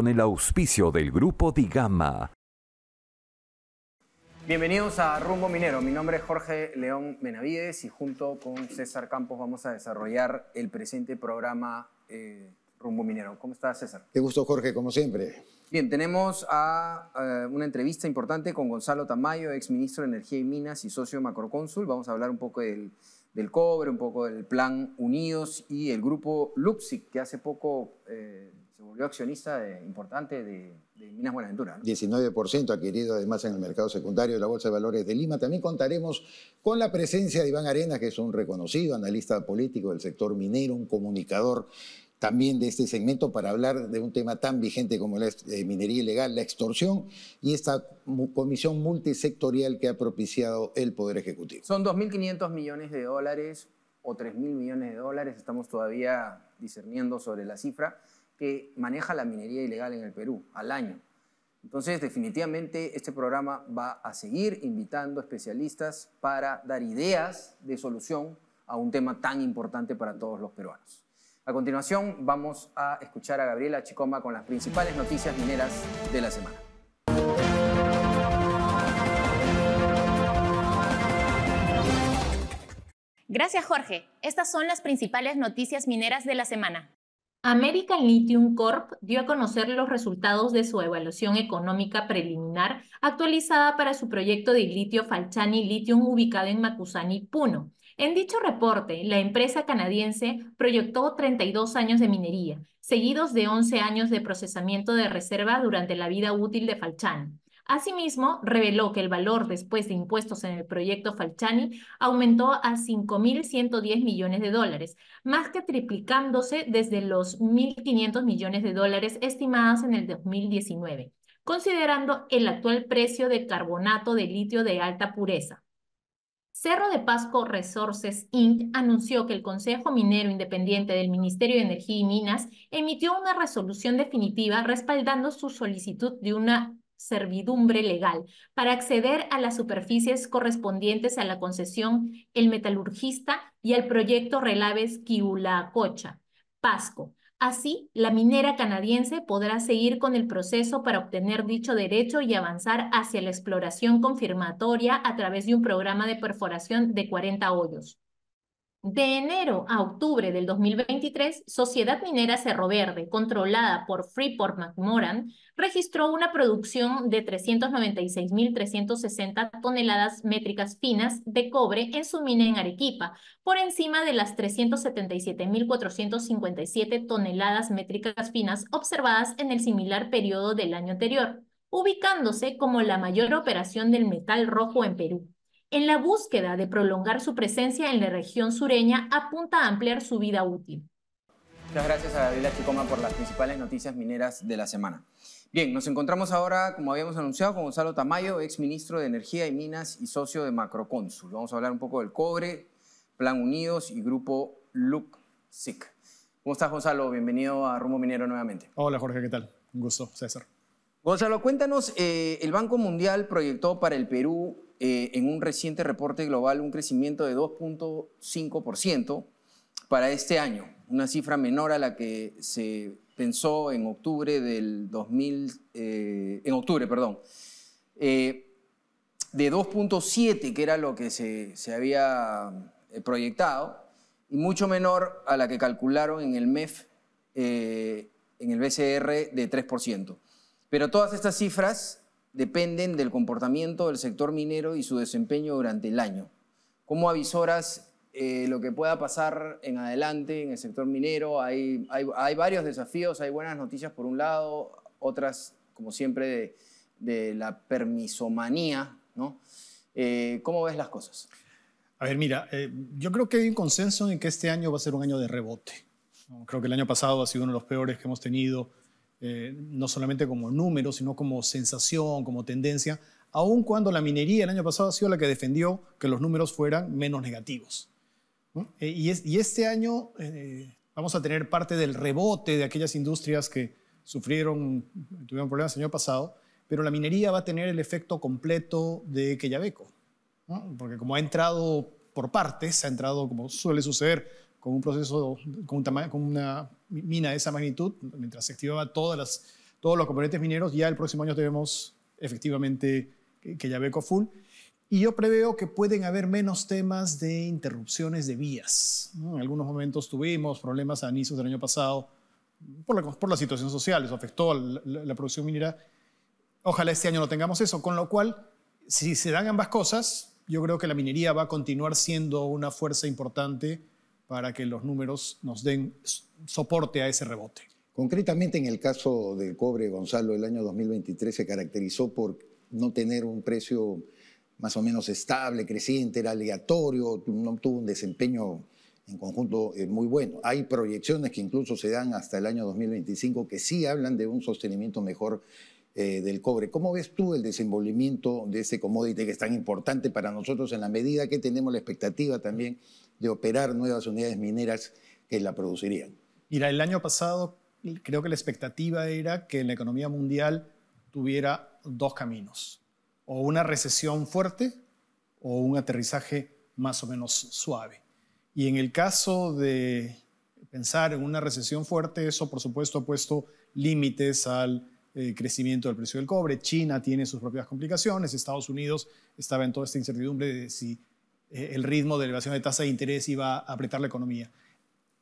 con el auspicio del Grupo Digama. Bienvenidos a Rumbo Minero. Mi nombre es Jorge León Benavides y junto con César Campos vamos a desarrollar el presente programa Rumbo Minero. ¿Cómo estás, César? Qué gusto, Jorge, como siempre. Bien, tenemos una entrevista importante con Gonzalo Tamayo, exministro de Energía y Minas y socio de Macrocónsul. Vamos a hablar un poco del cobre, un poco del Plan Unidos y el grupo Luxic, que hace poco se volvió accionista importante de Minas Buenaventura, ¿no? 19% adquirido además en el mercado secundario de la Bolsa de Valores de Lima. También contaremos con la presencia de Iván Arenas, que es un reconocido analista político del sector minero, un comunicador también de este segmento, para hablar de un tema tan vigente como la minería ilegal, la extorsión y esta comisión multisectorial que ha propiciado el Poder Ejecutivo. Son 2.500 millones de dólares o 3.000 millones de dólares, estamos todavía discerniendo sobre la cifra, que maneja la minería ilegal en el Perú al año. Entonces, definitivamente, este programa va a seguir invitando especialistas para dar ideas de solución a un tema tan importante para todos los peruanos. A continuación, vamos a escuchar a Gabriela Chicoma con las principales noticias mineras de la semana. Gracias, Jorge. Estas son las principales noticias mineras de la semana. American Lithium Corp dio a conocer los resultados de su evaluación económica preliminar actualizada para su proyecto de litio Falciani Lithium ubicado en Macusani, Puno. En dicho reporte, la empresa canadiense proyectó 32 años de minería, seguidos de 11 años de procesamiento de reserva durante la vida útil de Falciani. Asimismo, reveló que el valor después de impuestos en el proyecto Falciani aumentó a 5.110 millones de dólares, más que triplicándose desde los 1.500 millones de dólares estimados en el 2019, considerando el actual precio de carbonato de litio de alta pureza. Cerro de Pasco Resources Inc. anunció que el Consejo Minero Independiente del Ministerio de Energía y Minas emitió una resolución definitiva respaldando su solicitud de una servidumbre legal para acceder a las superficies correspondientes a la concesión El Metalurgista y al proyecto Relaves Quiulacocha, Pasco. Así, la minera canadiense podrá seguir con el proceso para obtener dicho derecho y avanzar hacia la exploración confirmatoria a través de un programa de perforación de 40 hoyos. De enero a octubre del 2023, Sociedad Minera Cerro Verde, controlada por Freeport-McMoRan, registró una producción de 396.360 toneladas métricas finas de cobre en su mina en Arequipa, por encima de las 377.457 toneladas métricas finas observadas en el similar periodo del año anterior, ubicándose como la mayor operación del metal rojo en Perú. En la búsqueda de prolongar su presencia en la región sureña, apunta a ampliar su vida útil. Muchas gracias a Gabriela Chicoma por las principales noticias mineras de la semana. Bien, nos encontramos ahora, como habíamos anunciado, con Gonzalo Tamayo, exministro de Energía y Minas y socio de Macrocónsul. Vamos a hablar un poco del cobre, Plan Unidos y grupo Luxic. ¿Cómo estás, Gonzalo? Bienvenido a Rumbo Minero nuevamente. Hola, Jorge, ¿qué tal? Un gusto, César. Gonzalo, cuéntanos, el Banco Mundial proyectó para el Perú en un reciente reporte global un crecimiento de 2.5% para este año, una cifra menor a la que se pensó en octubre del 2000, de 2.7, que era lo que se había proyectado, y mucho menor a la que calcularon en el MEF, en el BCR, de 3%. Pero todas estas cifras dependen del comportamiento del sector minero y su desempeño durante el año. ¿Cómo avisoras lo que pueda pasar en adelante en el sector minero? Hay varios desafíos, hay buenas noticias por un lado, otras, como siempre, de la permisomanía, ¿no? ¿Cómo ves las cosas? A ver, mira, yo creo que hay un consenso en que este año va a ser un año de rebote, ¿no? Creo que el año pasado ha sido uno de los peores que hemos tenido, no solamente como número, sino como sensación, como tendencia, aun cuando la minería el año pasado ha sido la que defendió que los números fueran menos negativos, ¿no? Y este año vamos a tener parte del rebote de aquellas industrias que tuvieron problemas el año pasado, pero la minería va a tener el efecto completo de Quellaveco, ¿no? Porque como ha entrado por partes, ha entrado, como suele suceder, con un proceso, con una mina de esa magnitud, mientras se activaban todas todos los componentes mineros. Ya el próximo año tenemos efectivamente Quellaveco full. Y yo preveo que pueden haber menos temas de interrupciones de vías, ¿no? En algunos momentos tuvimos problemas a inicios del año pasado por la situación social, eso afectó a la producción minera. Ojalá este año no tengamos eso, con lo cual, si se dan ambas cosas, yo creo que la minería va a continuar siendo una fuerza importante para que los números nos den soporte a ese rebote. Concretamente, en el caso del cobre, Gonzalo, el año 2023 se caracterizó por no tener un precio más o menos estable, creciente, era aleatorio, no tuvo un desempeño en conjunto muy bueno. Hay proyecciones que incluso se dan hasta el año 2025 que sí hablan de un sostenimiento mejor del cobre. ¿Cómo ves tú el desenvolvimiento de este commodity que es tan importante para nosotros en la medida que tenemos la expectativa también de operar nuevas unidades mineras que la producirían? Mira, el año pasado creo que la expectativa era que la economía mundial tuviera dos caminos: o una recesión fuerte o un aterrizaje más o menos suave. Y en el caso de pensar en una recesión fuerte, eso por supuesto ha puesto límites al crecimiento del precio del cobre. China tiene sus propias complicaciones, Estados Unidos estaba en toda esta incertidumbre de si el ritmo de elevación de tasa de interés iba a apretar la economía.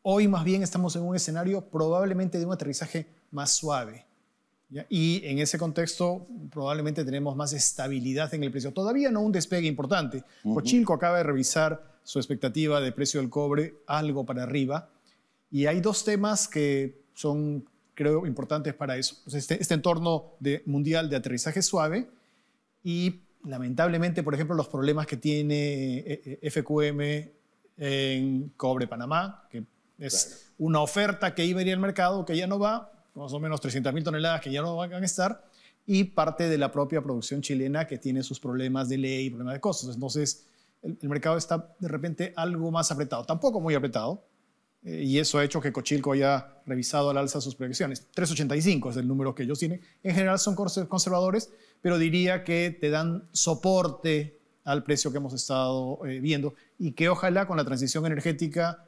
Hoy más bien estamos en un escenario probablemente de un aterrizaje más suave, ¿ya? Y en ese contexto probablemente tenemos más estabilidad en el precio. Todavía no un despegue importante. Cochilco acaba de revisar su expectativa de precio del cobre algo para arriba. Y hay dos temas que son, creo, importantes para eso. Pues este entorno mundial de aterrizaje suave y, lamentablemente, por ejemplo, los problemas que tiene FQM en Cobre Panamá, que es una oferta que iba a ir al mercado, que ya no va, más o menos 300.000 toneladas que ya no van a estar, y parte de la propia producción chilena que tiene sus problemas de ley, problemas de costos. Entonces, el mercado está de repente algo más apretado, tampoco muy apretado, y eso ha hecho que Cochilco haya revisado al alza sus proyecciones. 3.85 es el número que ellos tienen. En general son conservadores, pero diría que te dan soporte al precio que hemos estado viendo, y que ojalá con la transición energética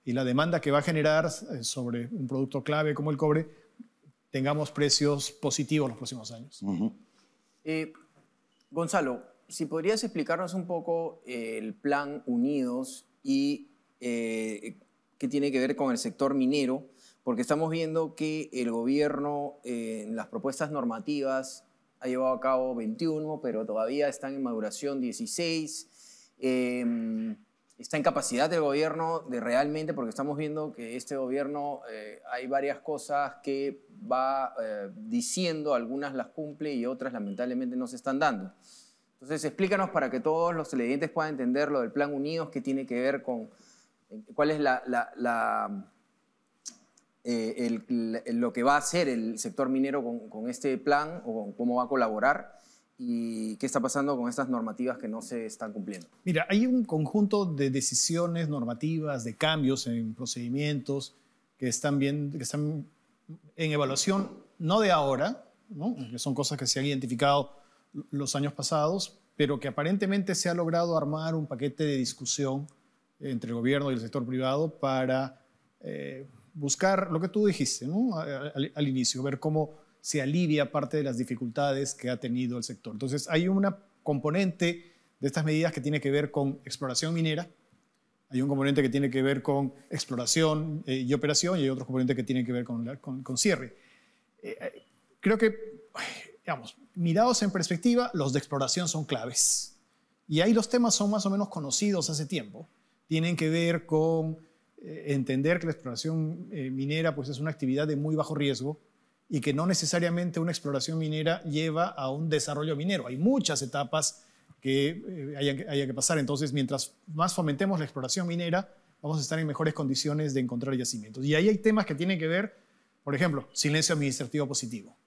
y la demanda que va a generar sobre un producto clave como el cobre, tengamos precios positivos los próximos años. Gonzalo, si podrías explicarnos un poco el plan Unidos y qué tiene que ver con el sector minero, porque estamos viendo que el gobierno en las propuestas normativas ha llevado a cabo 21, pero todavía están en maduración 16. Está en capacidad del gobierno de realmente, porque estamos viendo que este gobierno hay varias cosas que va diciendo, algunas las cumple y otras lamentablemente no se están dando. Entonces explícanos para que todos los televidentes puedan entender lo del Plan Unidos, qué tiene que ver con, cuál es lo que va a hacer el sector minero con este plan, o cómo va a colaborar. ¿Y qué está pasando con estas normativas que no se están cumpliendo? Mira, hay un conjunto de decisiones normativas, de cambios en procedimientos que están en evaluación, no de ahora, ¿no? Que son cosas que se han identificado los años pasados, pero que aparentemente se ha logrado armar un paquete de discusión entre el gobierno y el sector privado para buscar lo que tú dijiste, ¿no? Al inicio, ver cómo se alivia parte de las dificultades que ha tenido el sector. Entonces, hay una componente de estas medidas que tiene que ver con exploración minera, hay un componente que tiene que ver con exploración y operación, y hay otro componente que tiene que ver con cierre. Creo que, digamos, mirados en perspectiva, los de exploración son claves. Y ahí los temas son más o menos conocidos hace tiempo. Tienen que ver con entender que la exploración minera pues, es una actividad de muy bajo riesgo, y que no necesariamente una exploración minera lleva a un desarrollo minero. Hay muchas etapas que haya que pasar. Entonces, mientras más fomentemos la exploración minera, vamos a estar en mejores condiciones de encontrar yacimientos. Y ahí hay temas que tienen que ver, por ejemplo, silencio administrativo positivo,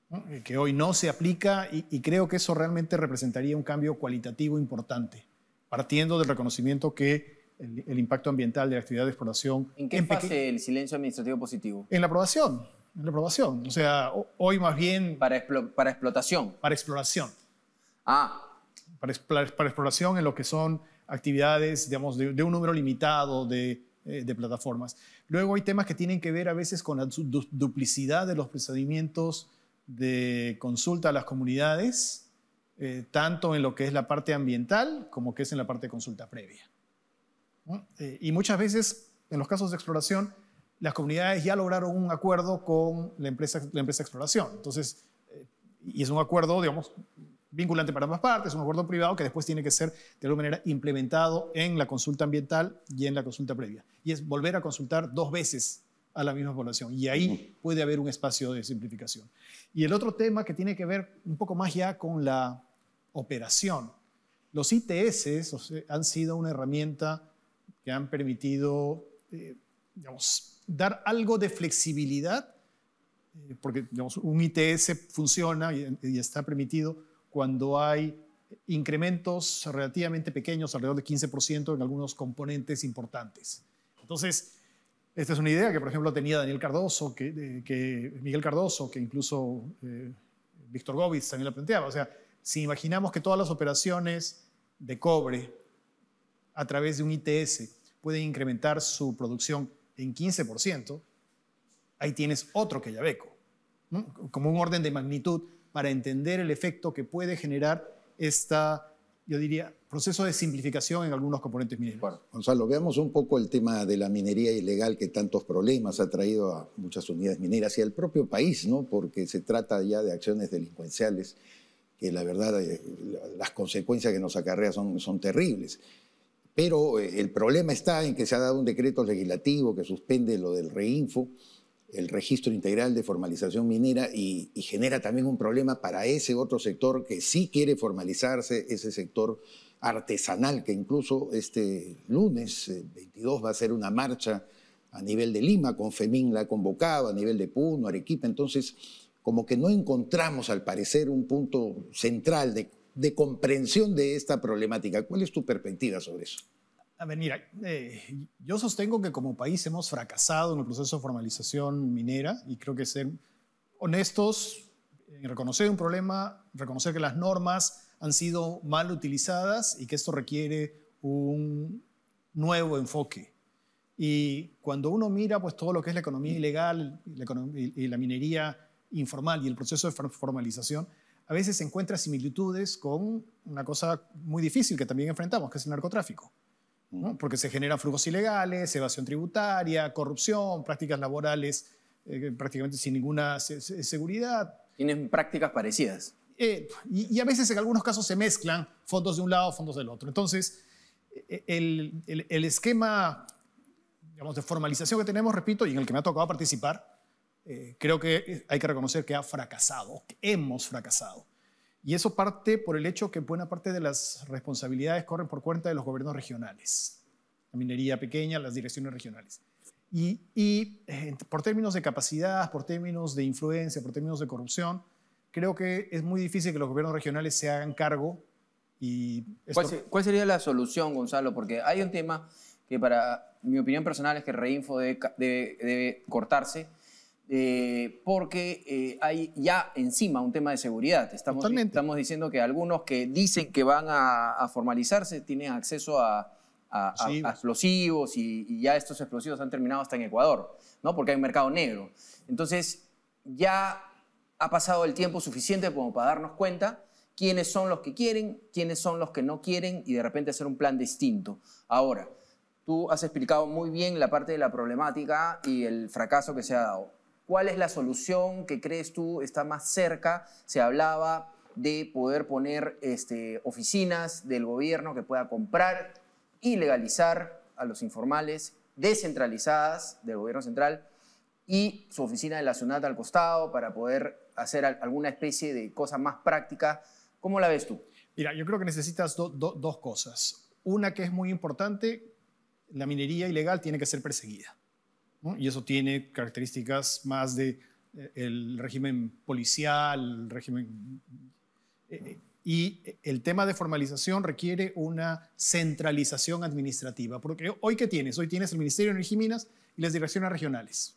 ¿no? Que hoy no se aplica, y creo que eso realmente representaría un cambio cualitativo importante, partiendo del reconocimiento que el impacto ambiental de la actividad de exploración... ¿En qué fase el silencio administrativo positivo? En la aprobación. En la aprobación. O sea, hoy más bien... Para explotación. Para exploración. Para exploración en lo que son actividades, digamos, de un número limitado de de plataformas. Luego hay temas que tienen que ver a veces con la duplicidad de los procedimientos de consulta a las comunidades, tanto en lo que es la parte ambiental como que es en la parte de consulta previa, ¿no? Y muchas veces, en los casos de exploración, las comunidades ya lograron un acuerdo con la empresa de exploración. Entonces, y es un acuerdo, digamos, vinculante para ambas partes, un acuerdo privado que después tiene que ser, de alguna manera, implementado en la consulta ambiental y en la consulta previa. Y es volver a consultar 2 veces a la misma población. Y ahí puede haber un espacio de simplificación. Y el otro tema que tiene que ver un poco más ya con la operación. Los ITS, o sea, han sido una herramienta que han permitido, digamos, dar algo de flexibilidad, porque, digamos, un ITS funciona y está permitido cuando hay incrementos relativamente pequeños, alrededor de 15% en algunos componentes importantes. Entonces, esta es una idea que, por ejemplo, tenía Miguel Cardoso, que incluso Víctor Govitz también la planteaba. O sea, si imaginamos que todas las operaciones de cobre a través de un ITS pueden incrementar su producción en 15%, ahí tienes otro Quellaveco, ¿no? Como un orden de magnitud para entender el efecto que puede generar yo diría, proceso de simplificación en algunos componentes mineros. Bueno, Gonzalo, veamos un poco el tema de la minería ilegal que tantos problemas ha traído a muchas unidades mineras y al propio país, ¿no? Porque se trata ya de acciones delincuenciales que la verdad las consecuencias que nos acarrea son terribles. Pero el problema está en que se ha dado un decreto legislativo que suspende lo del REINFO, el Registro Integral de Formalización Minera, y genera también un problema para ese otro sector que sí quiere formalizarse, ese sector artesanal, que incluso este lunes 22 va a ser una marcha a nivel de Lima, con FEMIN la ha convocado, a nivel de Puno, Arequipa. Entonces, como que no encontramos al parecer un punto central de comprensión de esta problemática. ¿Cuál es tu perspectiva sobre eso? A ver, mira, yo sostengo que como país hemos fracasado en el proceso de formalización minera y creo que ser honestos en reconocer un problema, reconocer que las normas han sido mal utilizadas y que esto requiere un nuevo enfoque. Y cuando uno mira pues, todo lo que es la economía ilegal y la minería informal y el proceso de formalización, a veces se encuentra similitudes con una cosa muy difícil que también enfrentamos, que es el narcotráfico, ¿no? Porque se generan flujos ilegales, evasión tributaria, corrupción, prácticas laborales prácticamente sin ninguna seguridad. Tienen prácticas parecidas. Y a veces en algunos casos se mezclan fondos de un lado, fondos del otro. Entonces, el esquema, digamos, de formalización que tenemos, repito, y en el que me ha tocado participar, creo que hay que reconocer que ha fracasado, que hemos fracasado. Y eso parte por el hecho que buena parte de las responsabilidades corren por cuenta de los gobiernos regionales. La minería pequeña, las direcciones regionales. Y por términos de capacidad, por términos de influencia, por términos de corrupción, creo que es muy difícil que los gobiernos regionales se hagan cargo. Y ¿Cuál sería la solución, Gonzalo? Porque hay un tema que para mi opinión personal es que REINFO debe cortarse, porque hay ya encima un tema de seguridad. Estamos diciendo que algunos que dicen que van a formalizarse tienen acceso a explosivos y ya estos explosivos han terminado hasta en Ecuador, ¿no? Porque hay un mercado negro. Entonces ya ha pasado el tiempo suficiente como para darnos cuenta quiénes son los que quieren, quiénes son los que no quieren y de repente hacer un plan distinto. Ahora, tú has explicado muy bien la parte de la problemática y el fracaso que se ha dado. ¿Cuál es la solución que crees tú está más cerca? Se hablaba de poder poner oficinas del gobierno que pueda comprar y legalizar a los informales, descentralizadas del gobierno central y su oficina de la SUNAT al costado para poder hacer alguna especie de cosa más práctica. ¿Cómo la ves tú? Mira, yo creo que necesitas dos cosas. Una que es muy importante, la minería ilegal tiene que ser perseguida, ¿no? Y eso tiene características más de el régimen policial, el régimen... y el tema de formalización requiere una centralización administrativa. Porque hoy, ¿qué tienes? Hoy tienes el Ministerio de Energía y Minas y las direcciones regionales.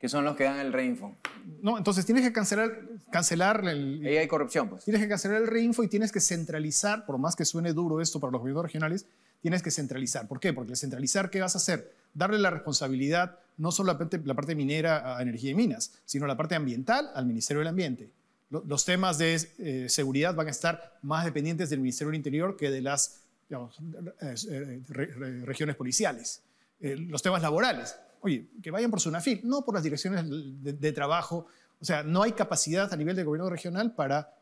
Que son los que dan el reinfo. No, entonces tienes que cancelar Ahí hay corrupción, pues. Tienes que cancelar el reinfo y tienes que centralizar, por más que suene duro esto para los gobiernos regionales, tienes que centralizar. ¿Por qué? Porque al centralizar, ¿qué vas a hacer? Darle la responsabilidad, no solamente la parte minera a Energía y Minas, sino la parte ambiental al Ministerio del Ambiente. Los temas de seguridad van a estar más dependientes del Ministerio del Interior que de las regiones policiales. Los temas laborales. Oye, que vayan por SUNAFIL, no por las direcciones de trabajo. O sea, no hay capacidad a nivel de gobierno regional para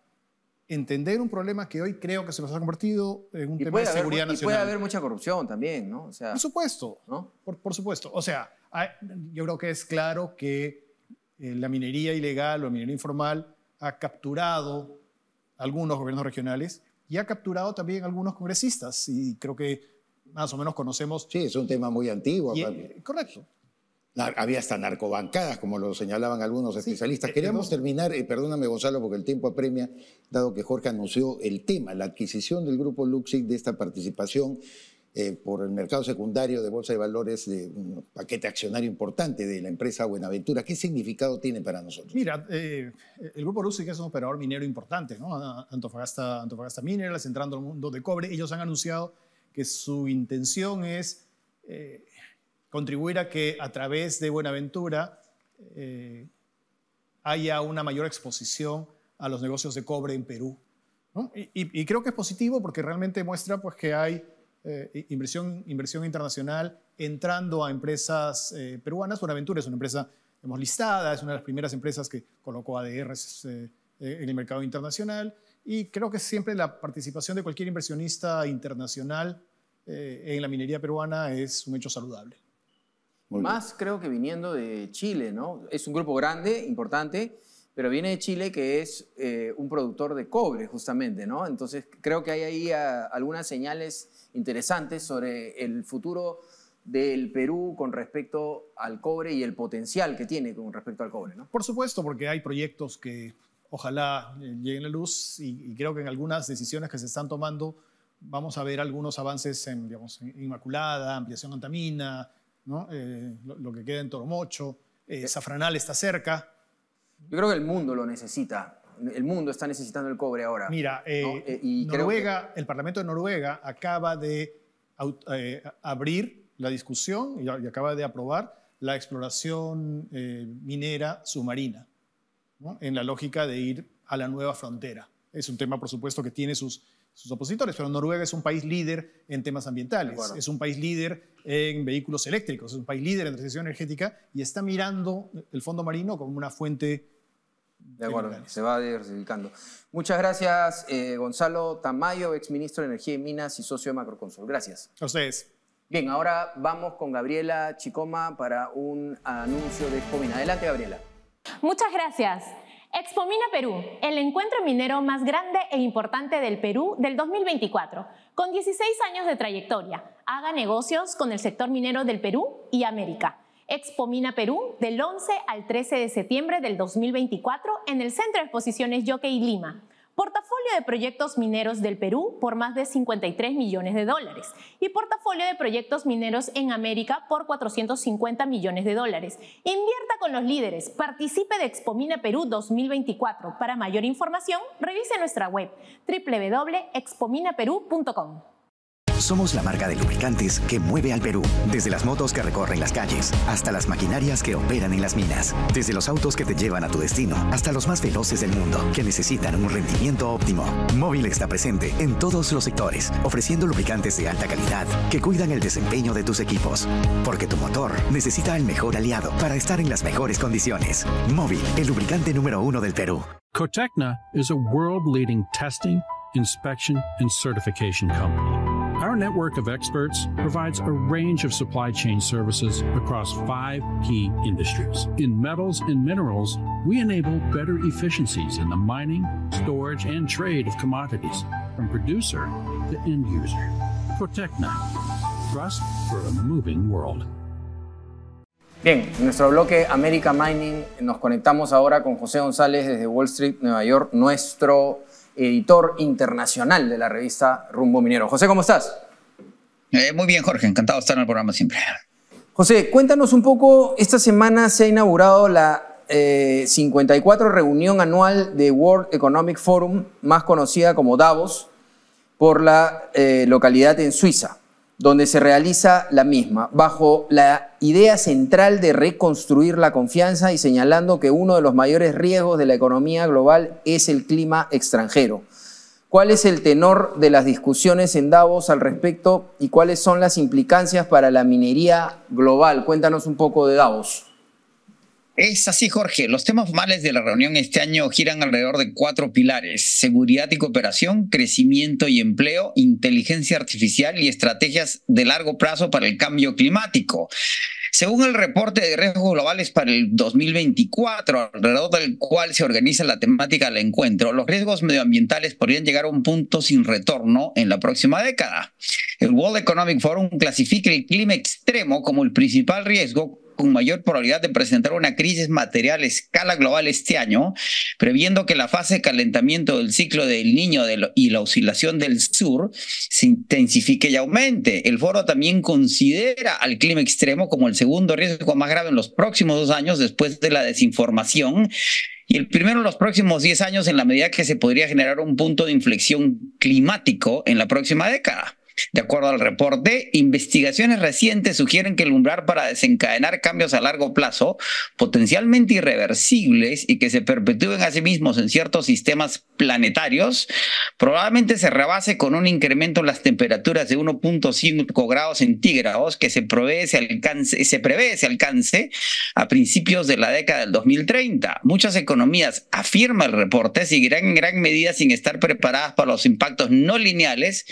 entender un problema que hoy creo que se nos ha convertido en un tema de seguridad nacional. Y puede haber mucha corrupción también, ¿no? O sea, por supuesto, ¿no? Por supuesto. O sea, yo creo que es claro que la minería ilegal o la minería informal ha capturado algunos gobiernos regionales y ha capturado también algunos congresistas. Y creo que más o menos conocemos... Sí, es un tema muy antiguo. Correcto. Había hasta narcobancadas, como lo señalaban algunos especialistas. Queríamos terminar, perdóname Gonzalo, porque el tiempo apremia, dado que Jorge anunció el tema, la adquisición del grupo Luxic de esta participación por el mercado secundario de Bolsa de Valores de un paquete accionario importante de la empresa Buenaventura. ¿Qué significado tiene para nosotros? Mira, el grupo Luxic es un operador minero importante, ¿no? Antofagasta Minerals, entrando al mundo de cobre. Ellos han anunciado que su intención es contribuir a que a través de Buenaventura haya una mayor exposición a los negocios de cobre en Perú, ¿no? Y creo que es positivo porque realmente muestra pues, que hay inversión internacional entrando a empresas peruanas. Buenaventura es una empresa listada, es una de las primeras empresas que colocó ADRs en el mercado internacional y creo que siempre la participación de cualquier inversionista internacional en la minería peruana es un hecho saludable. Más creo que viniendo de Chile, ¿no? Es un grupo grande, importante, pero viene de Chile que es un productor de cobre justamente, ¿no? Entonces creo que hay ahí algunas señales interesantes sobre el futuro del Perú con respecto al cobre y el potencial que tiene con respecto al cobre, ¿no? Por supuesto, porque hay proyectos que ojalá lleguen a la luz y creo que en algunas decisiones que se están tomando vamos a ver algunos avances en, digamos, en Inmaculada, ampliación Antamina, ¿no? Lo que queda en Toromocho, Zafranal está cerca. Yo creo que el mundo lo necesita. El mundo está necesitando el cobre ahora. Mira, ¿no? Y Noruega, el Parlamento de Noruega acaba de abrir la discusión y acaba de aprobar la exploración minera submarina, ¿no? En la lógica de ir a la nueva frontera. Es un tema, por supuesto, que tiene sus opositores, pero Noruega es un país líder en temas ambientales, es un país líder en vehículos eléctricos, es un país líder en transición energética y está mirando el fondo marino como una fuente de acuerdo, se va diversificando. Muchas gracias, Gonzalo Tamayo, exministro de Energía y Minas y socio de Macroconsol. Gracias. A ustedes. Bien, ahora vamos con Gabriela Chicoma para un anuncio de Expomina. Adelante, Gabriela. Muchas gracias. Expomina Perú, el encuentro minero más grande e importante del Perú del 2024, con 16 años de trayectoria. Haga negocios con el sector minero del Perú y América. Expomina Perú del 11 al 13 de septiembre del 2024 en el Centro de Exposiciones Jockey Lima. Portafolio de proyectos mineros del Perú por más de $53 millones y portafolio de proyectos mineros en América por $450 millones. Invierta con los líderes, participe de Expomina Perú 2024. Para mayor información, revise nuestra web www.expominaperú.com. Somos la marca de lubricantes que mueve al Perú. Desde las motos que recorren las calles, hasta las maquinarias que operan en las minas. Desde los autos que te llevan a tu destino, hasta los más veloces del mundo, que necesitan un rendimiento óptimo. Móvil está presente en todos los sectores, ofreciendo lubricantes de alta calidad que cuidan el desempeño de tus equipos. Porque tu motor necesita el mejor aliado para estar en las mejores condiciones. Móvil, el lubricante número 1 del Perú. Cotecna is a world-leading testing, inspection, and certification company. Our network of experts provides a range of supply chain services across 5 key industries. In metals and minerals, we enable better efficiencies in the mining, storage, and trade of commodities, from producer to end user. Cotecna. Trust for a moving world. Bien, en nuestro bloque América Mining nos conectamos ahora con José González desde Wall Street, Nueva York, nuestro editor internacional de la revista Rumbo Minero. José, ¿cómo estás? Muy bien, Jorge. Encantado de estar en el programa siempre. José, cuéntanos un poco, esta semana se ha inaugurado la 54 reunión anual de World Economic Forum, más conocida como Davos, por la localidad en Suiza, donde se realiza la misma, bajo la idea central de reconstruir la confianza y señalando que uno de los mayores riesgos de la economía global es el clima extranjero. ¿Cuál es el tenor de las discusiones en Davos al respecto y cuáles son las implicancias para la minería global? Cuéntanos un poco de Davos. Es así, Jorge. Los temas formales de la reunión este año giran alrededor de 4 pilares: seguridad y cooperación, crecimiento y empleo, inteligencia artificial y estrategias de largo plazo para el cambio climático. Según el reporte de riesgos globales para el 2024, alrededor del cual se organiza la temática del encuentro, los riesgos medioambientales podrían llegar a un punto sin retorno en la próxima década. El World Economic Forum clasifica el clima extremo como el principal riesgo con mayor probabilidad de presentar una crisis material a escala global este año, previendo que la fase de calentamiento del ciclo del Niño y la oscilación del sur se intensifique y aumente. El foro también considera al clima extremo como el segundo riesgo más grave en los próximos 2 años después de la desinformación, y el primero en los próximos 10 años en la medida que se podría generar un punto de inflexión climático en la próxima década. De acuerdo al reporte, investigaciones recientes sugieren que el umbral para desencadenar cambios a largo plazo, potencialmente irreversibles y que se perpetúen a sí mismos en ciertos sistemas planetarios, probablemente se rebase con un incremento en las temperaturas de 1.5 grados centígrados que se prevé se alcance a principios de la década del 2030. Muchas economías, afirma el reporte, seguirán en gran medida sin estar preparadas para los impactos no lineales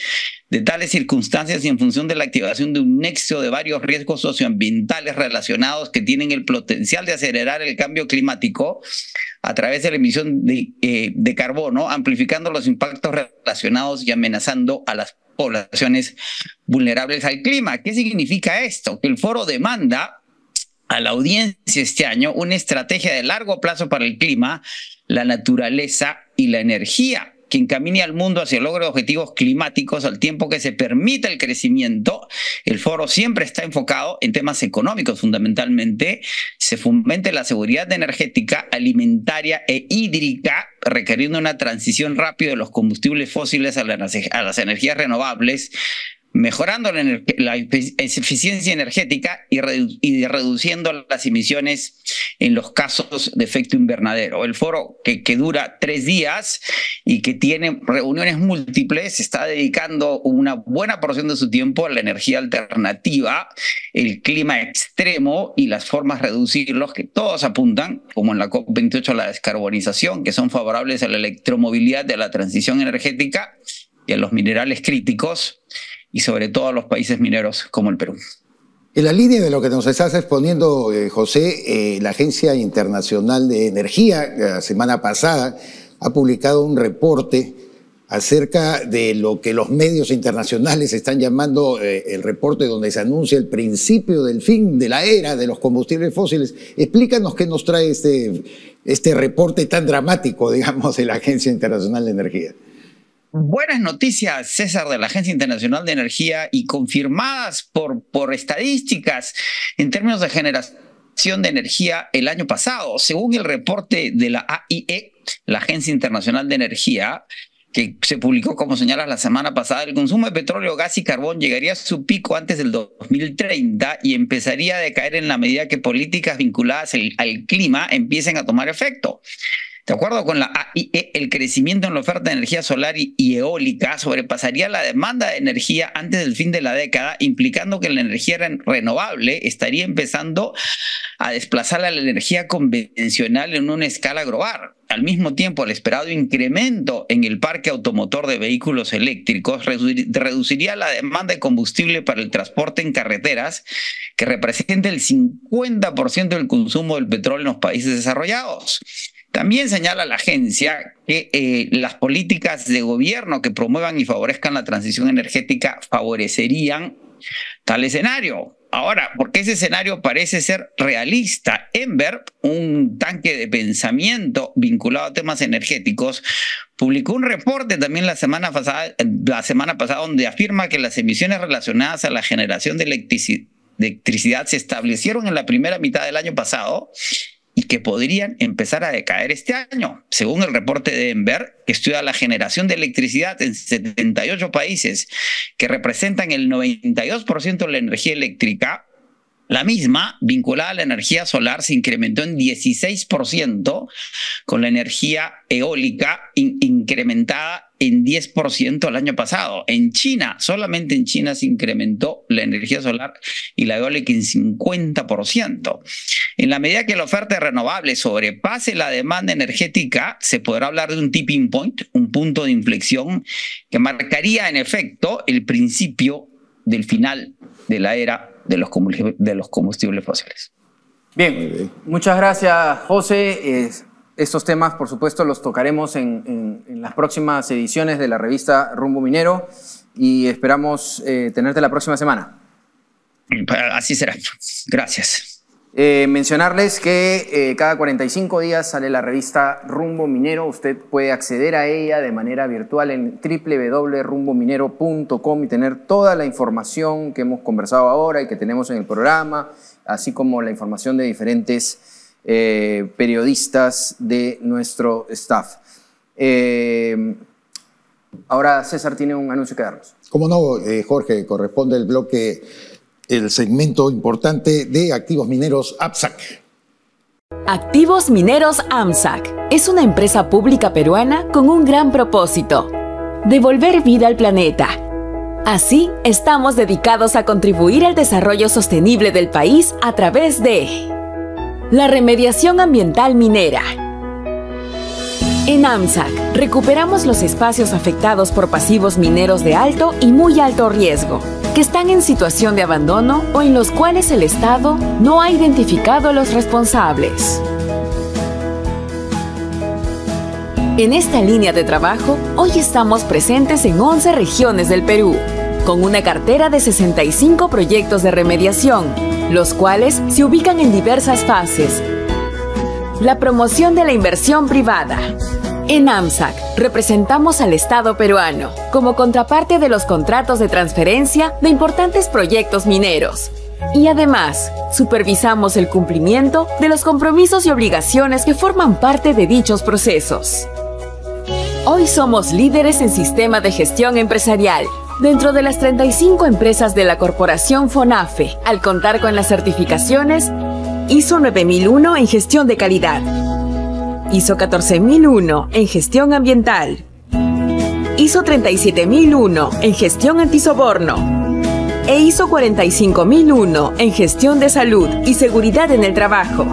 de tales circunstancias y en función de la activación de un nexo de varios riesgos socioambientales relacionados que tienen el potencial de acelerar el cambio climático a través de la emisión de carbono, amplificando los impactos relacionados y amenazando a las poblaciones vulnerables al clima. ¿Qué significa esto? Que el foro demanda a la audiencia este año una estrategia de largo plazo para el clima, la naturaleza y la energía, que encamine al mundo hacia el logro de objetivos climáticos al tiempo que se permita el crecimiento. El foro siempre está enfocado en temas económicos fundamentalmente. Se fomente la seguridad energética, alimentaria e hídrica, requiriendo una transición rápida de los combustibles fósiles a las energías renovables, mejorando la eficiencia energética y reduciendo las emisiones en los casos de efecto invernadero. El foro, que dura 3 días y que tiene reuniones múltiples, está dedicando una buena porción de su tiempo a la energía alternativa, el clima extremo y las formas de reducirlos, que todos apuntan, como en la COP28, a la descarbonización, que son favorables a la electromovilidad, de la transición energética y a los minerales críticos, y sobre todo a los países mineros como el Perú. En la línea de lo que nos estás exponiendo, José, la Agencia Internacional de Energía, la semana pasada, ha publicado un reporte acerca de lo que los medios internacionales están llamando el reporte donde se anuncia el principio del fin de la era de los combustibles fósiles. Explícanos qué nos trae este reporte tan dramático, digamos, de la Agencia Internacional de Energía. Buenas noticias, César, de la Agencia Internacional de Energía y confirmadas por estadísticas en términos de generación de energía el año pasado. Según el reporte de la AIE, la Agencia Internacional de Energía, que se publicó, como señalas, la semana pasada, el consumo de petróleo, gas y carbón llegaría a su pico antes del 2030 y empezaría a decaer en la medida que políticas vinculadas al clima empiecen a tomar efecto. De acuerdo con la AIE, el crecimiento en la oferta de energía solar y eólica sobrepasaría la demanda de energía antes del fin de la década, implicando que la energía renovable estaría empezando a desplazar a la energía convencional en una escala global. Al mismo tiempo, el esperado incremento en el parque automotor de vehículos eléctricos reduciría la demanda de combustible para el transporte en carreteras, que representa el 50% del consumo del petróleo en los países desarrollados. También señala la agencia que las políticas de gobierno que promuevan y favorezcan la transición energética favorecerían tal escenario. Ahora, ¿por qué ese escenario parece ser realista? Enver, un tanque de pensamiento vinculado a temas energéticos, publicó un reporte también la semana pasada donde afirma que las emisiones relacionadas a la generación de de electricidad se establecieron en la primera mitad del año pasado y que podrían empezar a decaer este año. Según el reporte de Enver, que estudia la generación de electricidad en 78 países, que representan el 92% de la energía eléctrica, la misma, vinculada a la energía solar, se incrementó en 16%, con la energía eólica incrementada en 10% el año pasado. En China, solamente en China se incrementó la energía solar y la eólica en 50%. En la medida que la oferta de renovables sobrepase la demanda energética, se podrá hablar de un tipping point, un punto de inflexión que marcaría en efecto el principio del final de la era de los combustibles fósiles. Bien, muchas gracias, José. Estos temas, por supuesto, los tocaremos en las próximas ediciones de la revista Rumbo Minero y esperamos tenerte la próxima semana. Así será. Gracias. Mencionarles que cada 45 días sale la revista Rumbo Minero. Usted puede acceder a ella de manera virtual en www.rumbominero.com y tener toda la información que hemos conversado ahora y que tenemos en el programa, así como la información de diferentes periodistas de nuestro staff. Ahora César tiene un anuncio que darnos. Cómo no, Jorge, corresponde el bloque, el segmento importante de activos mineros AMSAC. Activos Mineros AMSAC es una empresa pública peruana con un gran propósito: devolver vida al planeta. Así, estamos dedicados a contribuir al desarrollo sostenible del país a través de la remediación ambiental minera. En AMSAC, recuperamos los espacios afectados por pasivos mineros de alto y muy alto riesgo, que están en situación de abandono o en los cuales el Estado no ha identificado a los responsables. En esta línea de trabajo, hoy estamos presentes en 11 regiones del Perú, con una cartera de 65 proyectos de remediación, los cuales se ubican en diversas fases. La promoción de la inversión privada. En AMSAC, representamos al Estado peruano como contraparte de los contratos de transferencia de importantes proyectos mineros. Y además, supervisamos el cumplimiento de los compromisos y obligaciones que forman parte de dichos procesos. Hoy somos líderes en sistema de gestión empresarial, dentro de las 35 empresas de la corporación FONAFE, al contar con las certificaciones ISO 9001 en gestión de calidad, ISO 14001 en gestión ambiental, ISO 37001 en gestión antisoborno e ISO 45001 en gestión de salud y seguridad en el trabajo.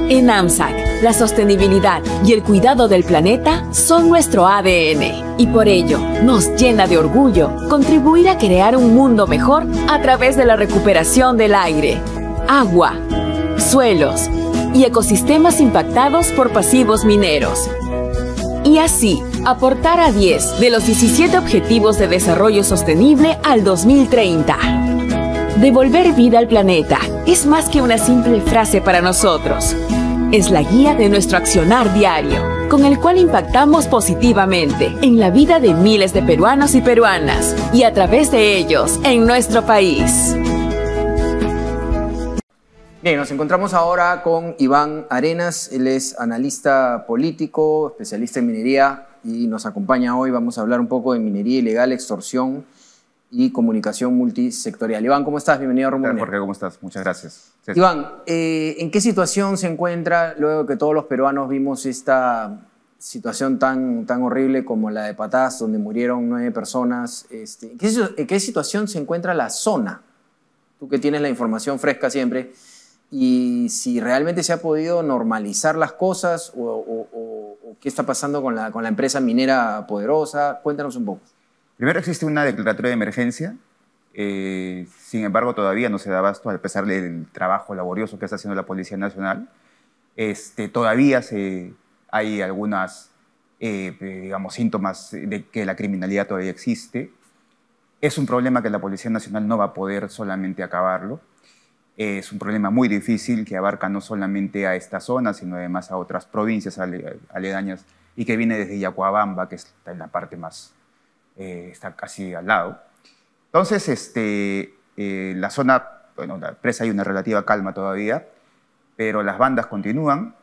En AMSAC, la sostenibilidad y el cuidado del planeta son nuestro ADN y por ello nos llena de orgullo contribuir a crear un mundo mejor a través de la recuperación del aire, agua, suelos y ecosistemas impactados por pasivos mineros. Y así, aportar a 10 de los 17 Objetivos de Desarrollo Sostenible al 2030. Devolver vida al planeta es más que una simple frase para nosotros. Es la guía de nuestro accionar diario, con el cual impactamos positivamente en la vida de miles de peruanos y peruanas, y a través de ellos, en nuestro país. Bien, nos encontramos ahora con Iván Arenas. Él es analista político, especialista en minería y nos acompaña hoy. Vamos a hablar un poco de minería ilegal, extorsión y comunicación multisectorial. Iván, ¿cómo estás? Bienvenido a Rumbo Minero. Jorge, ¿cómo estás? Muchas gracias. César. Iván, ¿en qué situación se encuentra luego de que todos los peruanos vimos esta situación tan horrible como la de Patás, donde murieron 9 personas? ¿En qué situación se encuentra la zona? Tú que tienes la información fresca siempre. Y si realmente se ha podido normalizar las cosas o qué está pasando con la empresa minera Poderosa. Cuéntanos un poco. Primero, existe una declaratoria de emergencia. Sin embargo, todavía no se da abasto, a pesar del trabajo laborioso que está haciendo la Policía Nacional. Todavía hay algunos síntomas de que la criminalidad todavía existe. Es un problema que la Policía Nacional no va a poder solamente acabarlo. Es un problema muy difícil que abarca no solamente a esta zona, sino además a otras provincias aledañas y que viene desde Yacuabamba, que está en la parte más, está casi al lado. Entonces, la zona bueno, la presa hay una relativa calma todavía, pero las bandas continúan.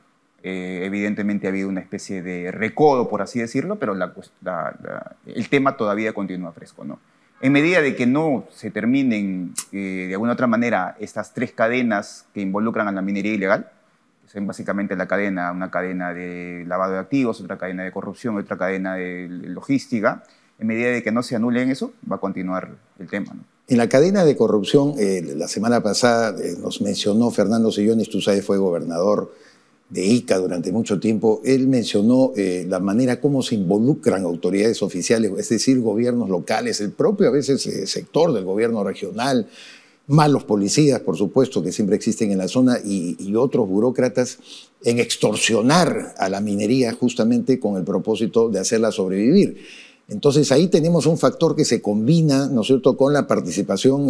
Evidentemente ha habido una especie de recodo, por así decirlo, pero el tema todavía continúa fresco, ¿no? En medida de que no se terminen, de alguna otra manera, estas 3 cadenas que involucran a la minería ilegal, que son básicamente una cadena de lavado de activos, otra cadena de corrupción, otra cadena de logística, en medida de que no se anulen eso, va a continuar el tema, ¿no? En la cadena de corrupción, la semana pasada nos mencionó Fernando Sillones, tú sabes, fue gobernador de Ica durante mucho tiempo. Él mencionó la manera como se involucran autoridades oficiales, es decir, gobiernos locales, el propio a veces sector del gobierno regional, más los policías, por supuesto, que siempre existen en la zona, y otros burócratas en extorsionar a la minería justamente con el propósito de hacerla sobrevivir. Entonces ahí tenemos un factor que se combina, ¿no es cierto?, con la participación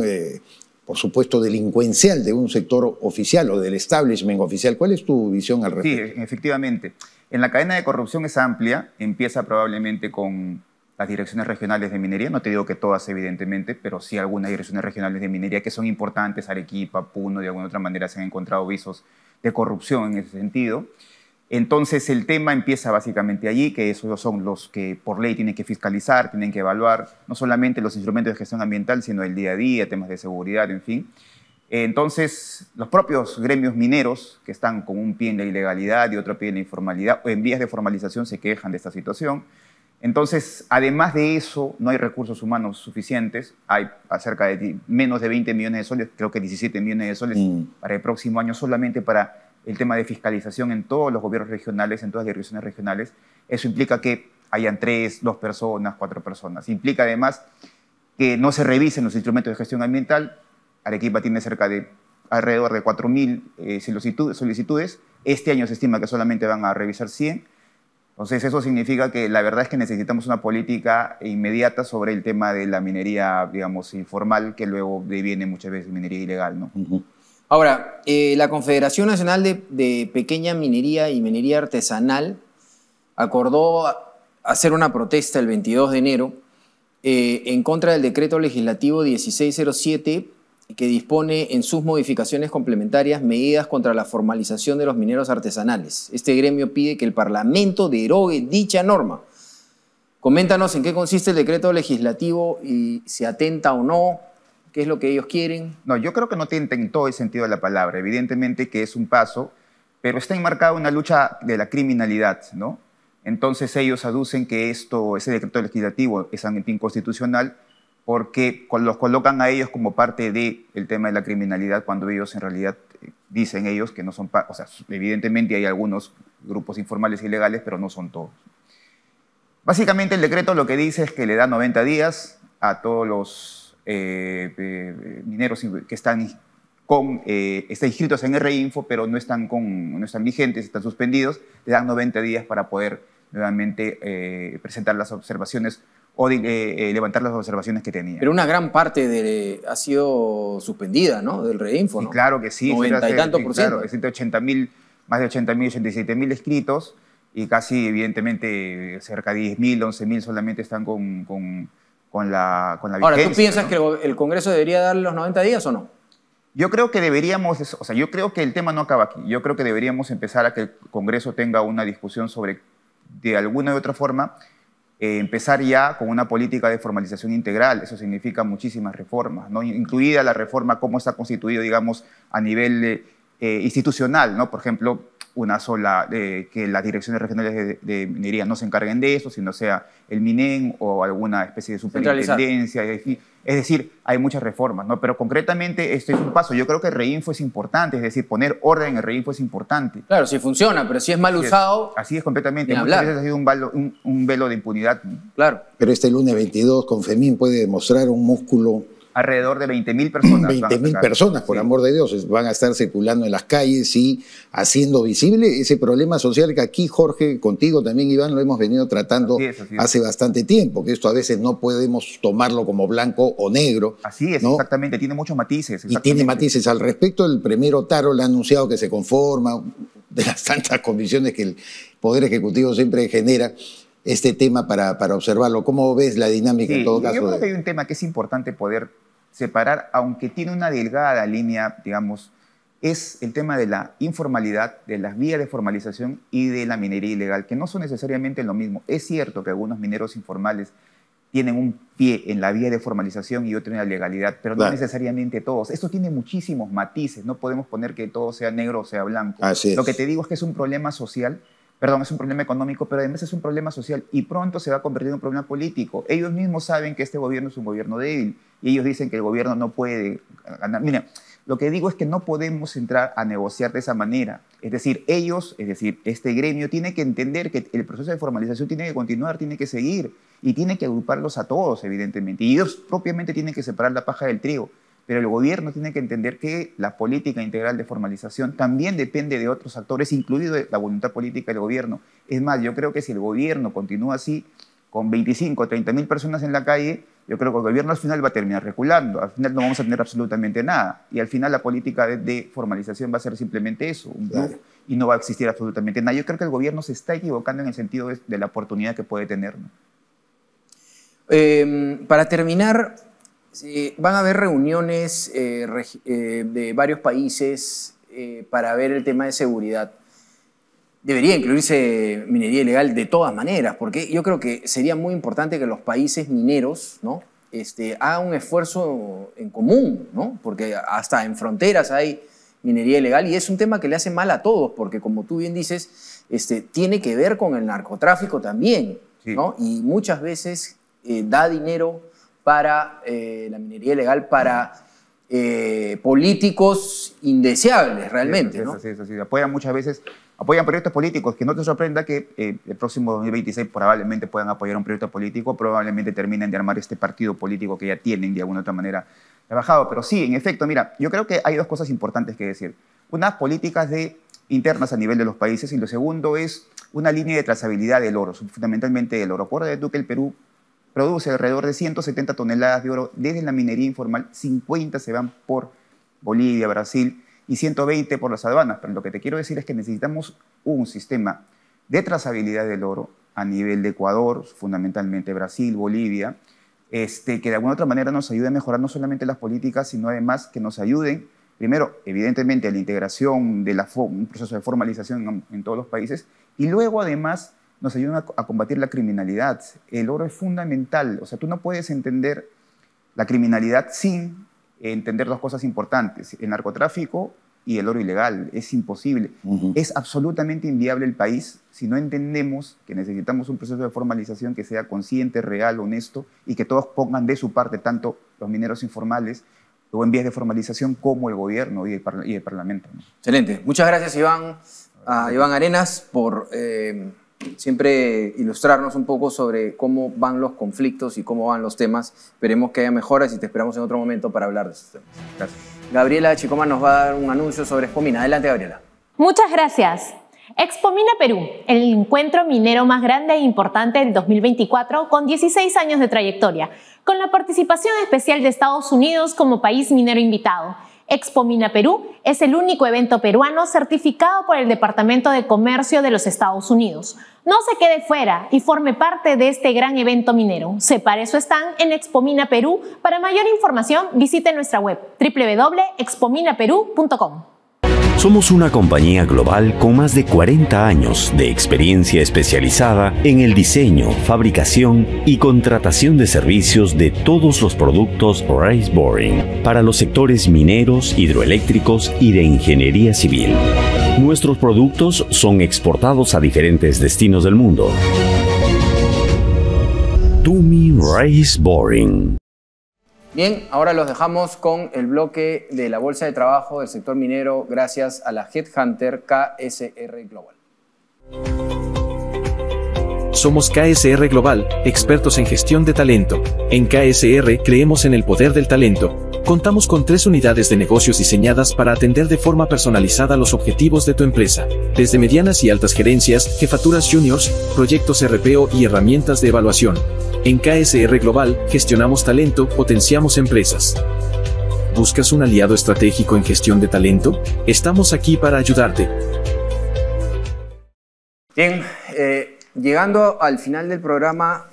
por supuesto, delincuencial de un sector oficial o del establishment oficial. ¿Cuál es tu visión al respecto? Sí, efectivamente. En la cadena de corrupción es amplia, empieza probablemente con las direcciones regionales de minería, no te digo que todas evidentemente, pero sí algunas direcciones regionales de minería que son importantes, Arequipa, Puno, de alguna otra manera se han encontrado visos de corrupción en ese sentido. Entonces el tema empieza básicamente allí, que esos son los que por ley tienen que fiscalizar, tienen que evaluar no solamente los instrumentos de gestión ambiental, sino el día a día, temas de seguridad, en fin. Entonces los propios gremios mineros, que están con un pie en la ilegalidad y otro pie en la informalidad, o en vías de formalización, se quejan de esta situación. Entonces, además de eso, no hay recursos humanos suficientes, hay cerca de menos de 20 millones de soles, creo que 17 millones de soles para el próximo año solamente para el tema de fiscalización en todos los gobiernos regionales, en todas las direcciones regionales. Eso implica que hayan 3, 2 personas, 4 personas. Implica además que no se revisen los instrumentos de gestión ambiental. Arequipa tiene alrededor de 4.000 solicitudes. Este año se estima que solamente van a revisar 100. Entonces eso significa que la verdad es que necesitamos una política inmediata sobre el tema de la minería, digamos, informal, que luego deviene muchas veces minería ilegal, ¿no? Ahora, la Confederación Nacional de Pequeña Minería y Minería Artesanal acordó hacer una protesta el 22 de enero en contra del decreto legislativo 1607 que dispone en sus modificaciones complementarias medidas contra la formalización de los mineros artesanales. Este gremio pide que el Parlamento derogue dicha norma. Coméntanos en qué consiste el decreto legislativo y si atenta o no. ¿Qué es lo que ellos quieren? No, yo creo que no tiene en todo el sentido de la palabra. Evidentemente que es un paso, pero está enmarcada una lucha de la criminalidad, ¿no? Entonces ellos aducen que ese decreto legislativo es inconstitucional porque los colocan a ellos como parte del tema de la criminalidad cuando ellos en realidad dicen ellos que no son parte. O sea, evidentemente hay algunos grupos informales ilegales, pero no son todos. Básicamente el decreto lo que dice es que le da 90 días a todos los mineros que están inscritos en RINFO, pero no están vigentes, están suspendidos, le dan 90 días para poder nuevamente presentar las observaciones o levantar las observaciones que tenían. Pero una gran parte ha sido suspendida, ¿no? Del RINFO, ¿no? Sí, claro que sí. 90 y tanto por ciento. Claro, más de 80.000, 87.000 inscritos y casi, evidentemente, cerca de 10.000, 11.000 solamente están con la vigencia. Ahora, ¿tú piensas, ¿no?, que el Congreso debería darle los 90 días o no? Yo creo que deberíamos, o sea, yo creo que el tema no acaba aquí. Yo creo que deberíamos empezar a que el Congreso tenga una discusión sobre, de alguna u otra forma, empezar ya con una política de formalización integral. Eso significa muchísimas reformas, ¿no? Incluida la reforma, cómo está constituido, digamos, a nivel institucional, ¿no? Por ejemplo, una sola, que las direcciones regionales de minería no se encarguen de eso, sino sea el MINEN o alguna especie de superintendencia. Es decir, hay muchas reformas, ¿no? Pero concretamente esto es un paso. Yo creo que el REINFO es importante, es decir, poner orden en el REINFO es importante. Claro, sí funciona, pero si es mal usado... Así es completamente. Muchas veces ha sido un velo de impunidad. Claro. Pero este lunes 22, Confemín puede demostrar un músculo... Alrededor de 20.000 personas. 20.000 personas, por amor de Dios, van a estar circulando en las calles y haciendo visible ese problema social que aquí, Jorge, contigo también, Iván, lo hemos venido tratando hace bastante tiempo, que esto a veces no podemos tomarlo como blanco o negro. Así es, ¿no? Exactamente, tiene muchos matices. Y tiene matices. Al respecto, el premier Otaro le ha anunciado que se conforma de las tantas comisiones que el Poder Ejecutivo siempre genera este tema para observarlo. ¿Cómo ves la dinámica en todo caso? Yo creo que hay un tema que es importante poder separar, aunque tiene una delgada línea, digamos, es el tema de la informalidad, de las vías de formalización y de la minería ilegal, que no son necesariamente lo mismo. Es cierto que algunos mineros informales tienen un pie en la vía de formalización y otro en la legalidad, pero no necesariamente todos. Esto tiene muchísimos matices, no podemos poner que todo sea negro o sea blanco. Así es. Lo que te digo es que es un problema social, perdón, es un problema económico, pero además es un problema social y pronto se va a convertir en un problema político. Ellos mismos saben que este gobierno es un gobierno débil y ellos dicen que el gobierno no puede ganar. Mira, lo que digo es que no podemos entrar a negociar de esa manera. Es decir, este gremio tiene que entender que el proceso de formalización tiene que continuar, tiene que seguir y tiene que agruparlos a todos, evidentemente. Y ellos propiamente tienen que separar la paja del trigo. Pero el gobierno tiene que entender que la política integral de formalización también depende de otros actores, incluido la voluntad política del gobierno. Es más, yo creo que si el gobierno continúa así, con 25 o 30 mil personas en la calle, yo creo que el gobierno al final va a terminar reculando. Al final no vamos a tener absolutamente nada. Y al final la política de formalización va a ser simplemente eso, un bluff, y no va a existir absolutamente nada. Yo creo que el gobierno se está equivocando en el sentido de la oportunidad que puede tener, ¿no? Para terminar, van a haber reuniones de varios países para ver el tema de seguridad. Debería incluirse minería ilegal de todas maneras, porque yo creo que sería muy importante que los países mineros, ¿no? Hagan un esfuerzo en común, ¿no? Porque hasta en fronteras hay minería ilegal y es un tema que le hace mal a todos, porque como tú bien dices, tiene que ver con el narcotráfico también, ¿no? Y muchas veces da dinero para la minería ilegal para políticos indeseables realmente, ¿no? Sí. Apoyan muchas veces, apoyan proyectos políticos, que no te sorprenda que el próximo 2026 probablemente puedan apoyar un proyecto político, probablemente terminen de armar este partido político que ya tienen de alguna otra manera trabajado. Pero sí, en efecto, mira, yo creo que hay dos cosas importantes que decir. Una, políticas internas a nivel de los países, y lo segundo es una línea de trazabilidad del oro, fundamentalmente del oro. Acuérdate tú que el Perú produce alrededor de 170 toneladas de oro desde la minería informal, 50 se van por Bolivia, Brasil y 120 por las aduanas. Pero lo que te quiero decir es que necesitamos un sistema de trazabilidad del oro a nivel de Ecuador, fundamentalmente Brasil, Bolivia, que de alguna otra manera nos ayude a mejorar no solamente las políticas, sino además que nos ayuden, primero, evidentemente, a la integración de un proceso de formalización en todos los países, y luego además nos ayudan a combatir la criminalidad. El oro es fundamental. O sea, tú no puedes entender la criminalidad sin entender dos cosas importantes, el narcotráfico y el oro ilegal. Es imposible. Es absolutamente inviable el país si no entendemos que necesitamos un proceso de formalización que sea consciente, real, honesto y que todos pongan de su parte, tanto los mineros informales o en vías de formalización como el gobierno y el Parlamento, ¿no? Excelente. Muchas gracias, Iván, a Iván Arenas, por siempre ilustrarnos un poco sobre cómo van los conflictos y cómo van los temas. Esperemos que haya mejoras y te esperamos en otro momento para hablar de esos temas. Gracias. Gabriela Chicoma nos va a dar un anuncio sobre Expomina. Adelante, Gabriela. Muchas gracias. Expomina Perú, el encuentro minero más grande e importante del 2024 con 16 años de trayectoria, con la participación especial de Estados Unidos como país minero invitado. Expomina Perú es el único evento peruano certificado por el Departamento de Comercio de los Estados Unidos. No se quede fuera y forme parte de este gran evento minero. Separe su stand en Expomina Perú. Para mayor información, visite nuestra web www.expominaperú.com. Somos una compañía global con más de 40 años de experiencia especializada en el diseño, fabricación y contratación de servicios de todos los productos Raise Boring para los sectores mineros, hidroeléctricos y de ingeniería civil. Nuestros productos son exportados a diferentes destinos del mundo. Tumi Raise Boring. Bien, ahora los dejamos con el bloque de la Bolsa de Trabajo del sector minero gracias a la Headhunter KSR Global. Somos KSR Global, expertos en gestión de talento. En KSR creemos en el poder del talento. Contamos con 3 unidades de negocios diseñadas para atender de forma personalizada los objetivos de tu empresa, desde medianas y altas gerencias, jefaturas juniors, proyectos RPO y herramientas de evaluación. En KSR Global, gestionamos talento, potenciamos empresas. ¿Buscas un aliado estratégico en gestión de talento? Estamos aquí para ayudarte. Bien, llegando al final del programa,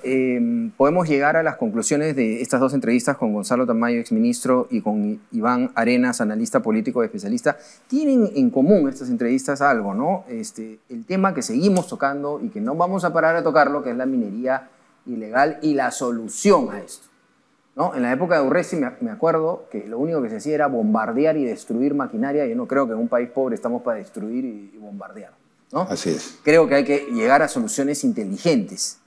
podemos llegar a las conclusiones de estas dos entrevistas con Gonzalo Tamayo, exministro, y con Iván Arenas, analista político y especialista. Tienen en común estas entrevistas algo, ¿no? El tema que seguimos tocando y que no vamos a parar a tocarlo, que es la minería ilegal y la solución a esto, ¿no? En la época de Urresti me acuerdo que lo único que se hacía era bombardear y destruir maquinaria. Yo no creo que en un país pobre estamos para destruir y bombardear, ¿no? Así es. Creo que hay que llegar a soluciones inteligentes.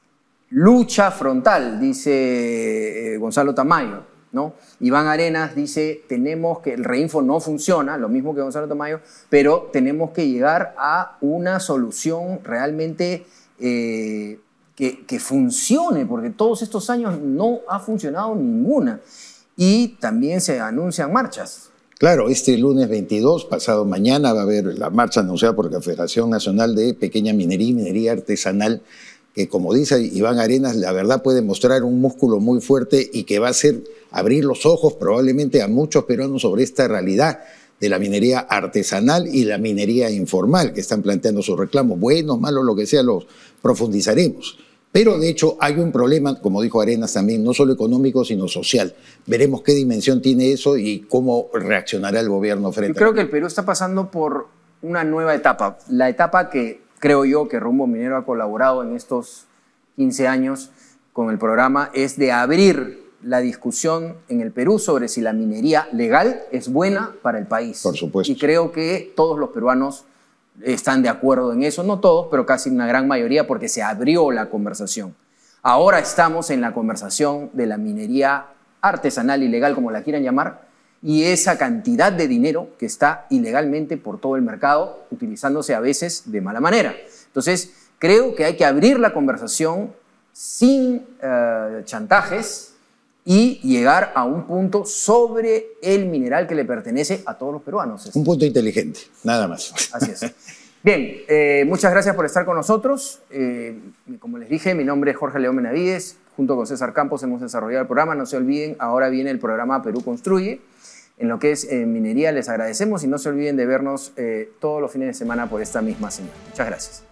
Lucha frontal, dice Gonzalo Tamayo, ¿no? Iván Arenas dice, tenemos que, el Reinfo no funciona, lo mismo que Gonzalo Tamayo, pero tenemos que llegar a una solución realmente que funcione, porque todos estos años no ha funcionado ninguna. Y también se anuncian marchas. Claro, este lunes 22, pasado mañana, va a haber la marcha anunciada por la Federación Nacional de Pequeña Minería y Minería Artesanal, que, como dice Iván Arenas, la verdad puede mostrar un músculo muy fuerte y que va a hacer abrir los ojos probablemente a muchos peruanos sobre esta realidad de la minería artesanal y la minería informal, que están planteando sus reclamos. Buenos, malos, lo que sea, los profundizaremos. Pero, de hecho, hay un problema, como dijo Arenas también, no solo económico, sino social. Veremos qué dimensión tiene eso y cómo reaccionará el gobierno frente a eso. Yo creo que el Perú está pasando por una nueva etapa. La etapa que creo yo que Rumbo Minero ha colaborado en estos 15 años con el programa es de abrir la discusión en el Perú sobre si la minería legal es buena para el país. Por supuesto. Y creo que todos los peruanos están de acuerdo en eso, no todos, pero casi una gran mayoría, porque se abrió la conversación. Ahora estamos en la conversación de la minería artesanal, ilegal, como la quieran llamar, y esa cantidad de dinero que está ilegalmente por todo el mercado, utilizándose a veces de mala manera. Entonces, creo que hay que abrir la conversación sin chantajes y llegar a un punto sobre el mineral que le pertenece a todos los peruanos. Un punto inteligente, nada más. Así es. Bien, muchas gracias por estar con nosotros. Como les dije, mi nombre es Jorge León Benavides. Junto con César Campos hemos desarrollado el programa. No se olviden, ahora viene el programa Perú Construye. En lo que es minería les agradecemos y no se olviden de vernos todos los fines de semana por esta misma señal. Muchas gracias.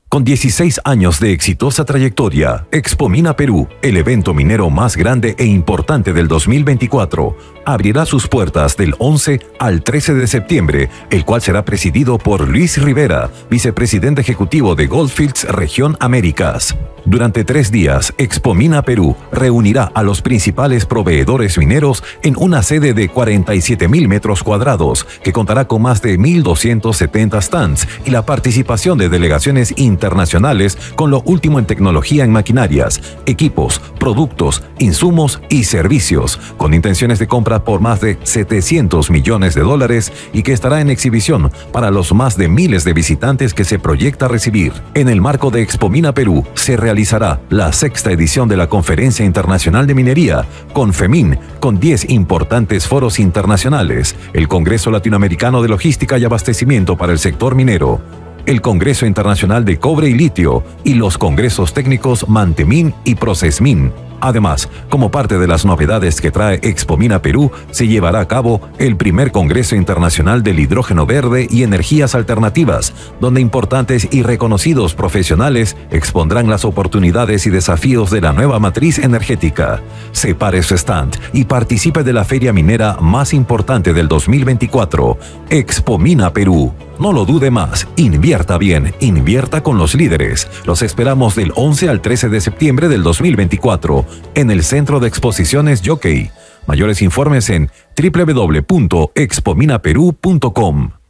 Con 16 años de exitosa trayectoria, Expomina Perú, el evento minero más grande e importante del 2024, abrirá sus puertas del 11 al 13 de septiembre, el cual será presidido por Luis Rivera, vicepresidente ejecutivo de Goldfields Región Américas. Durante 3 días, Expomina Perú reunirá a los principales proveedores mineros en una sede de 47.000 metros cuadrados, que contará con más de 1.270 stands y la participación de delegaciones internacionales con lo último en tecnología en maquinarias, equipos, productos, insumos y servicios, con intenciones de compra por más de $700 millones y que estará en exhibición para los más de miles de visitantes que se proyecta recibir. En el marco de Expomina Perú se realizará la 6ª edición de la Conferencia Internacional de Minería, CONFEMIN, con 10 importantes foros internacionales, el Congreso Latinoamericano de Logística y Abastecimiento para el Sector Minero, el Congreso Internacional de Cobre y Litio y los congresos técnicos Mantemin y Procesmin. Además, como parte de las novedades que trae Expomina Perú, se llevará a cabo el primer Congreso Internacional del Hidrógeno Verde y Energías Alternativas, donde importantes y reconocidos profesionales expondrán las oportunidades y desafíos de la nueva matriz energética. Separe su stand y participe de la feria minera más importante del 2024, Expomina Perú. No lo dude más, invierta bien, invierta con los líderes. Los esperamos del 11 al 13 de septiembre del 2024 en el Centro de Exposiciones Jockey. Mayores informes en www.expominaperú.com.